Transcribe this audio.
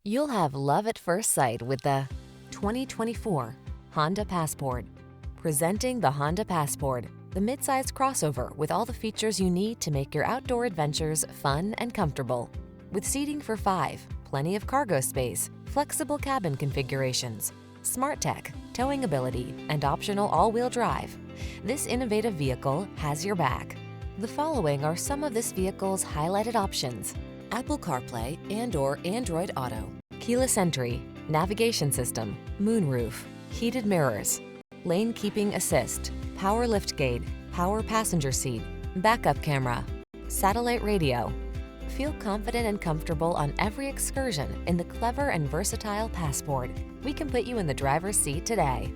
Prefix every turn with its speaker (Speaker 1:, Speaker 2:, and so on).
Speaker 1: You'll have love at first sight with the 2024 Honda Passport. Presenting the Honda Passport, the midsize crossover with all the features you need to make your outdoor adventures fun and comfortable. With seating for 5, plenty of cargo space, flexible cabin configurations, smart tech, towing ability, and optional all-wheel drive, this innovative vehicle has your back. The following are some of this vehicle's highlighted options: Apple CarPlay and/or Android Auto, keyless entry, navigation system, moonroof, heated mirrors, lane keeping assist, power liftgate, power passenger seat, backup camera, satellite radio. Feel confident and comfortable on every excursion in the clever and versatile Passport. We can put you in the driver's seat today.